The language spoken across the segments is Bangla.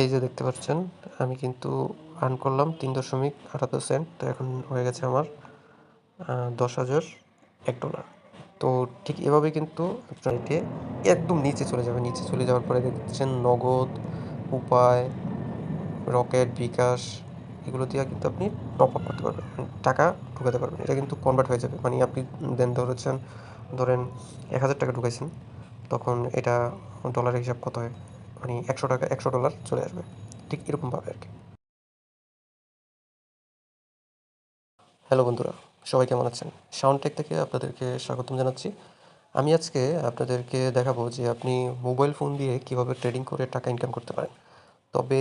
এই যে দেখতে পাচ্ছেন আমি কিন্তু আর্ন করলাম 3.78 সেন্ট। তো এখন হয়ে গেছে আমার $10,001। তো ঠিক এভাবেই কিন্তু আপনার এটি একদম নিচে চলে যাবে। নিচে চলে যাওয়ার পরে দেখছেন নগদ, উপায়, রকেট, বিকাশ এগুলো দিয়ে কিন্তু আপনি টপ আপ করতে পারবেন, টাকা ঢুকাতে পারবেন। এটা কিন্তু কনভার্ট হয়ে যাবে, মানে আপনি দেন ধরেন 1,000 টাকা ঢুকাইছেন, তখন এটা ডলারের হিসাব কত হয়, মানে 100 টাকা, $100 চলে আসবে। ঠিক এরকমভাবে আর কি। হ্যালো বন্ধুরা, সবাই কেমন আছেন? সাউন্ডটেক থেকে আপনাদেরকে স্বাগতম জানাচ্ছি। আমি আজকে আপনাদেরকে দেখাবো যে আপনি মোবাইল ফোন দিয়ে কিভাবে ট্রেডিং করে টাকা ইনকাম করতে পারেন। তবে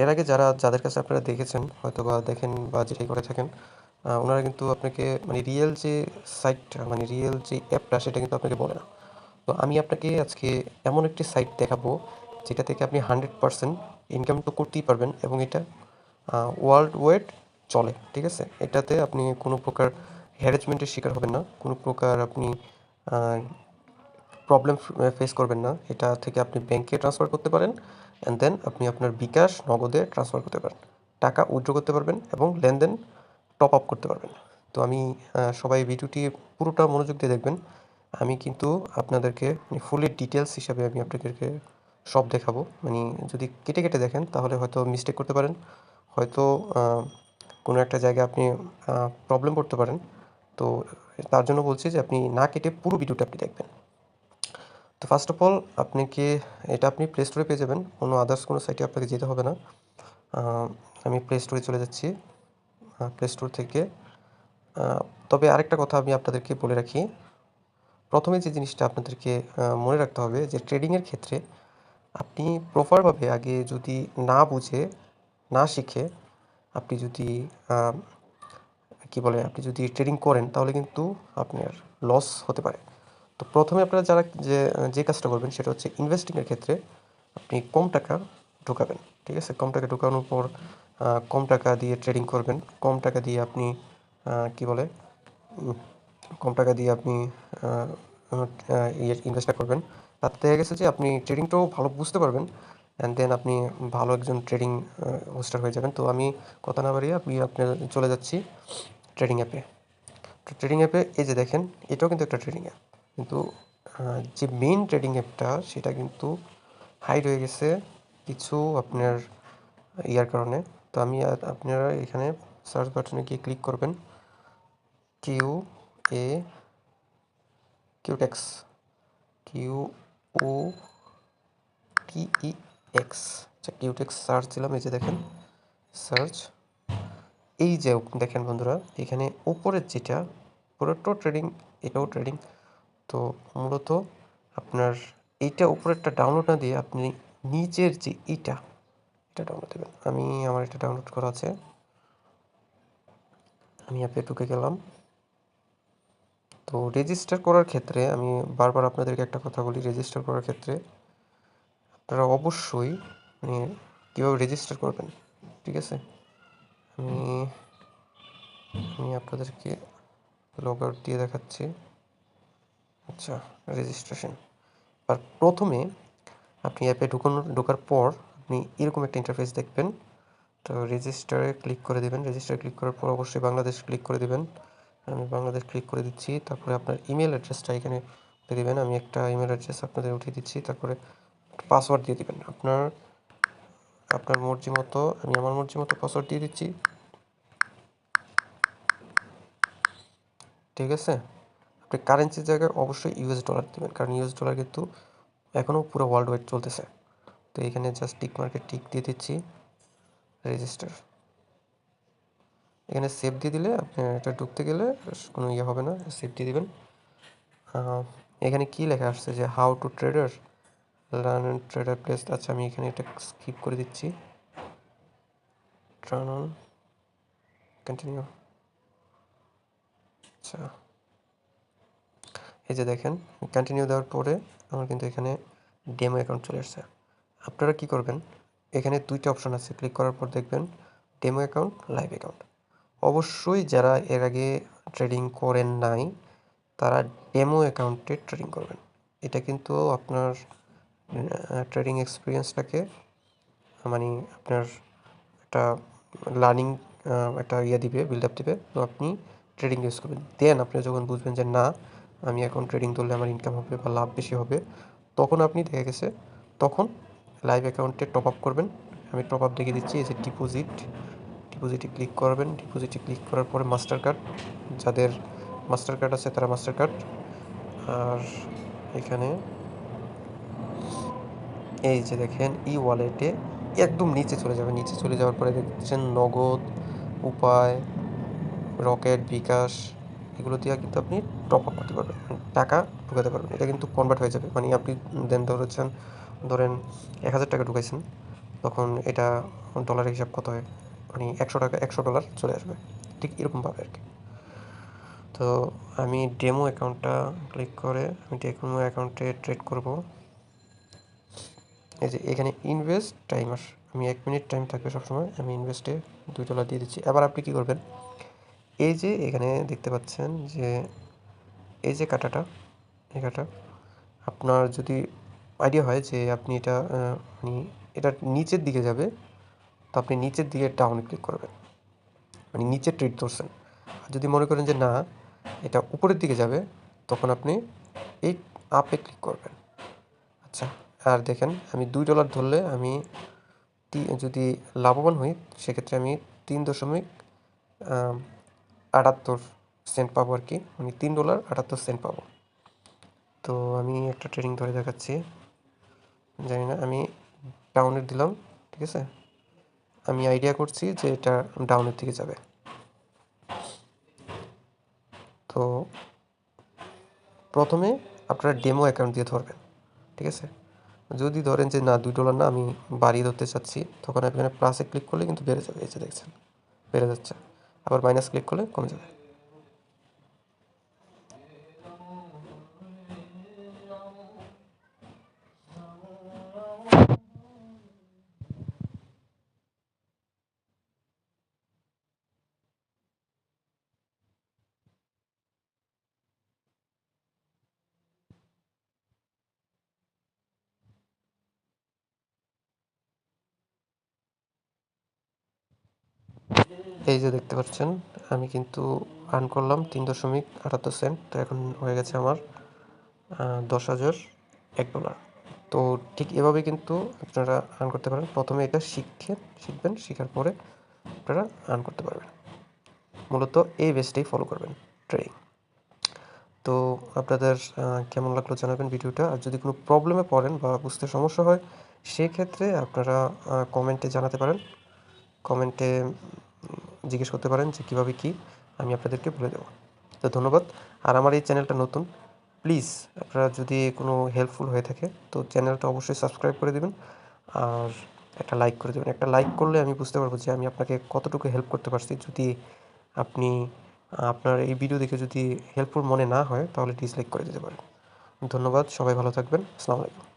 এর আগে যাদের কাছে আপনারা দেখেছেন হয়তো বা দেখেন বা যেটাই করে থাকেন, ওনারা কিন্তু আপনাকে মানে রিয়েল যে সাইটটা, মানে রিয়েল যে অ্যাপটা, সেটা কিন্তু আপনাকে বলে না। তো আমি আপনাকে আজকে এমন একটি সাইট দেখাবো যেটা থেকে আপনি 100% ইনকাম তো করতেই পারবেন, এবং এটা ওয়ার্ল্ড ওয়াইড চলে। ঠিক আছে, এটাতে আপনি কোনো প্রকার হ্যারাসমেন্টের শিকার হবেন না, কোনো প্রকার আপনি প্রবলেম ফেস করবেন না। এটা থেকে আপনি ব্যাংকে ট্রান্সফার করতে পারেন, অ্যান্ড দেন আপনি আপনার বিকাশ নগদে ট্রান্সফার করতে পারেন, টাকা উইথড্র করতে পারবেন এবং লেনদেন টপ আপ করতে পারবেন। তো আমি সবাই ভিডিওটি পুরোটা মনোযোগ দিয়ে দেখবেন। আমি কিন্তু আপনাদেরকে ফুলি ডিটেলস হিসাবে আমি আপনাদেরকে সব দেখাবো। মানে যদি কেটে কেটে দেখেন তাহলে হয়তো মিস্টেক করতে পারেন, হয়তো কোনো একটা জায়গায় আপনি প্রবলেম করতে পারেন। তো তার জন্য বলছি যে আপনি না কেটে পুরো ভিডিওটা আপনি দেখবেন। তো ফার্স্ট অফ অল আপনাকে এটা আপনি প্লে স্টোরে পেয়ে যাবেন, কোনো আদার্স কোনো সাইটে আপনাকে যেতে হবে না। আমি প্লে স্টোরে চলে যাচ্ছি, প্লে স্টোর থেকে। তবে আরেকটা কথা আমি আপনাদেরকে বলে রাখি, প্রথমে যে জিনিসটা আপনাদেরকে মনে রাখতে হবে যে ট্রেডিংয়ের ক্ষেত্রে আপনি প্রপারভাবে আগে যদি না বুঝে, না শিখে আপনি যদি আপনি যদি ট্রেডিং করেন তাহলে কিন্তু আপনার লস হতে পারে। তো প্রথমে আপনারা যে কাজটা করবেন সেটা হচ্ছে ইনভেস্টিংয়ের ক্ষেত্রে আপনি কম টাকা ঢোকাবেন। ঠিক আছে, কম টাকা ঢোকানোর পর কম টাকা দিয়ে ট্রেডিং করবেন। কম টাকা দিয়ে আপনি কী বলে উম, কম টাকা দিয়ে আপনি ইনভেস্টটা করবেন। তাতে দেখা গেছে যে আপনি ট্রেডিংটাও ভালো বুঝতে পারবেন, অ্যান্ড দেন আপনি ভালো একজন ট্রেডিং হোস্টার হয়ে যাবেন। তো আমি কথা না বাড়িয়ে আপনার চলে যাচ্ছি ট্রেডিং অ্যাপে। তো ট্রেডিং অ্যাপে এই যে দেখেন, এটাও কিন্তু একটা ট্রেডিং অ্যাপ, কিন্তু যে মেইন ট্রেডিং অ্যাপটা সেটা কিন্তু হাইড হয়ে গেছে কিছু আপনার ইয়ার কারণে। তো আপনারা এখানে সার্চ বাটনে গিয়ে ক্লিক করবেন কিউ এ কিউটেক্স, কিউ ও টি ই এক্স। আচ্ছা, কিউটেক্স সার্চ দিলাম, এই যে দেখেন সার্চ। এই যে দেখেন বন্ধুরা, এখানে উপরের যেটা পুরোটাও ট্রেডিং, এটাও ট্রেডিং। তো মূলত আপনার এইটা উপরেরটা ডাউনলোড না দিয়ে আপনি নিচের যে এটা ডাউনলোড দেবেন। আমার এটা ডাউনলোড করা আছে, আমি অ্যাপে ঢুকে গেলাম। তো রেজিস্টার করার ক্ষেত্রে আমি বারবার আপনাদেরকে একটা কথা বলি, রেজিস্টার করার ক্ষেত্রে আপনারা অবশ্যই মানে কীভাবে রেজিস্টার করবেন। ঠিক আছে, আমি আমি আপনাদেরকে লগ আউট দিয়ে দেখাচ্ছি। আচ্ছা, রেজিস্ট্রেশন। আর প্রথমে আপনি অ্যাপে ঢোকার পর আপনি এরকম একটা ইন্টারফেস দেখবেন। তো রেজিস্টারে ক্লিক করে দেবেন। রেজিস্টারে ক্লিক করার পর অবশ্যই বাংলাদেশ ক্লিক করে দেবেন। আমি বাংলাদেশ ক্লিক করে দিচ্ছি। তারপরে আপনার ইমেল অ্যাড্রেসটা এখানে দিয়ে দেবেন। আমি একটা ইমেল অ্যাড্রেস আপনাদের উঠিয়ে দিচ্ছি। তারপরে পাসওয়ার্ড দিয়ে দেবেন আপনার মর্জি মতো। আমি আমার মর্জি মতো পাসওয়ার্ড দিয়ে দিচ্ছি। ঠিক আছে, আপনি কারেন্সির জায়গায় অবশ্যই ইউএস ডলার দেবেন, কারণ ইউএস ডলার কিন্তু এখনও পুরো ওয়ার্ল্ড ওয়াইড চলতেছে। তো এখানে জাস্ট টিক মার্কেট টিক দিয়ে দিচ্ছি, রেজিস্টার। এখানে সেভ দিয়ে দিলে আপনি এটা ঢুকতে গেলে কোনো ইয়ে হবে না, সেভ দিয়ে দেবেন। এখানে কি লেখা আসছে যে how to trader learn and trader place. আচ্ছা, আমি এখানে এটা স্কিপ করে দিচ্ছি। Turn on, continue. আচ্ছা, এই যে দেখেন কন্টিনিউ দেওয়ার পরে আমার কিন্তু এখানে ডেমো অ্যাকাউন্ট চলে আসছে। আপনারা কি করবেন, এখানে দুইটা অপশন আছে, ক্লিক করার পর দেখবেন ডেমো অ্যাকাউন্ট, লাইভ অ্যাকাউন্ট। অবশ্যই যারা এর আগে ট্রেডিং করেন নাই তারা ডেমো অ্যাকাউন্টে ট্রেডিং করবেন। এটা কিন্তু আপনার ট্রেডিং এক্সপিরিয়েন্সটাকে মানে আপনার একটা লার্নিং একটা দিবে, বিল্ড আপ দিবে। তো আপনি ট্রেডিং ইউজ করবেন। দেন আপনি যখন বুঝবেন যে না, আমি এখন ট্রেডিং করলে আমার ইনকাম হবে বা লাভ বেশি হবে, তখন আপনি দেখা গেছে তখন লাইভ অ্যাকাউন্টে টপ আপ করবেন। আমি টপ আপ দেখিয়ে দিচ্ছি। এই যে ডিপোজিটে ক্লিক করবেন। ডিপোজিটে ক্লিক করার পরে মাস্টার কার্ড, যাদের মাস্টার কার্ড আছে তারা মাস্টার কার্ড। আর এখানে এই যে দেখেন ই ওয়ালেটে একদম নিচে চলে যাবে। নিচে চলে যাওয়ার পরে দেখছেন নগদ, উপায়, রকেট, বিকাশ, এগুলো দিয়ে কিন্তু আপনি টপ আপ করতে পারবেন, টাকা ঢুকাতে পারবেন। এটা কিন্তু কনভার্ট হয়ে যাবে। মানে আপনি দেন ধরেন 1000 টাকা ঢুকাইছেন, তখন এটা ডলারের হিসাব কত হয়, মানে 100 টাকা, $100 চলে আসবে। ঠিক এরকমভাবে আর কি। তো আমি ডেমো অ্যাকাউন্টটা ক্লিক করে আমি ডেমো অ্যাকাউন্টে ট্রেড করব। এই যে এখানে ইনভেস্ট টাইমার, আমি 1 মিনিট টাইম থাকবে সবসময়। আমি ইনভেস্টে $2 দিয়ে দিচ্ছি। এবার আপনি কী করবেন, এই যে এখানে দেখতে পাচ্ছেন যে এই যে কাটাটা, এই কাটা, আপনার যদি আইডিয়া হয় যে আপনি এটা মানে এটা নিচের দিকে যাবে, তো আপনি নিচের দিকে ডাউনে ক্লিক করবেন, মানে নিচে ট্রেড ধরছেন। আর যদি মনে করেন যে না, এটা উপরের দিকে যাবে, তখন আপনি এই আপে ক্লিক করবেন। আচ্ছা, আর দেখেন আমি $2 ধরলে আমি যদি লাভবান হই, সেক্ষেত্রে আমি 3.78 সেন্ট পাবো আর কি, মানে $3.78 পাবো। তো আমি একটা ট্রেডিং ধরে দেখাচ্ছি। জানি না, আমি ডাউনের দিলাম, ঠিক আছে। আমি আইডিয়া করছি যে এটা ডাউনের দিকে যাবে। তো প্রথমে আপনারা ডেমো অ্যাকাউন্ট দিয়ে ধরবেন, ঠিক আছে। যদি ধরেন যে না $2 না, আমি বাড়িয়ে ধরতে চাচ্ছি, তখন আপনি এখানে প্লাসে ক্লিক করলে কিন্তু বেড়ে যাবে। এই যে দেখছেন বেড়ে যাচ্ছে। আবার মাইনাস ক্লিক করলে কমে যাবে। এই যে দেখতে পাচ্ছেন আমি কিন্তু আর্ন করলাম 3.78 সেন্ট। তো এখন হয়ে গেছে আমার $10,001। তো ঠিক এভাবে কিন্তু আপনারা আর্ন করতে পারেন। প্রথমে এটা শিখবেন, শেখার পরে আপনারা আর্ন করতে পারবেন। মূলত এই বেসটাই ফলো করবেন, ট্রেডিং। তো আপনাদের কেমন লাগলো জানাবেন ভিডিওটা। আর যদি কোনো প্রবলেমে পড়েন বা বুঝতে সমস্যা হয়, সেক্ষেত্রে আপনারা কমেন্টে জানাতে পারেন। কমেন্টে জিজ্ঞেস করতে পারেন যে কীভাবে কী, আমি আপনাদেরকে বলে দেবো। তো ধন্যবাদ। আর আমার এই চ্যানেলটা নতুন, প্লিজ আপনারা যদি কোনো হেল্পফুল হয়ে থাকে তো চ্যানেলটা অবশ্যই সাবস্ক্রাইব করে দেবেন। আর একটা লাইক করে দেবেন। একটা লাইক করলে আমি বুঝতে পারবো যে আমি আপনাকে কতটুকু হেল্প করতে পারছি। যদি আপনি আপনার এই ভিডিও দেখে যদি হেল্পফুল মনে না হয়, তাহলে ডিসলাইক করে দিতে পারেন। ধন্যবাদ। সবাই ভালো থাকবেন। আসসালামু আলাইকুম।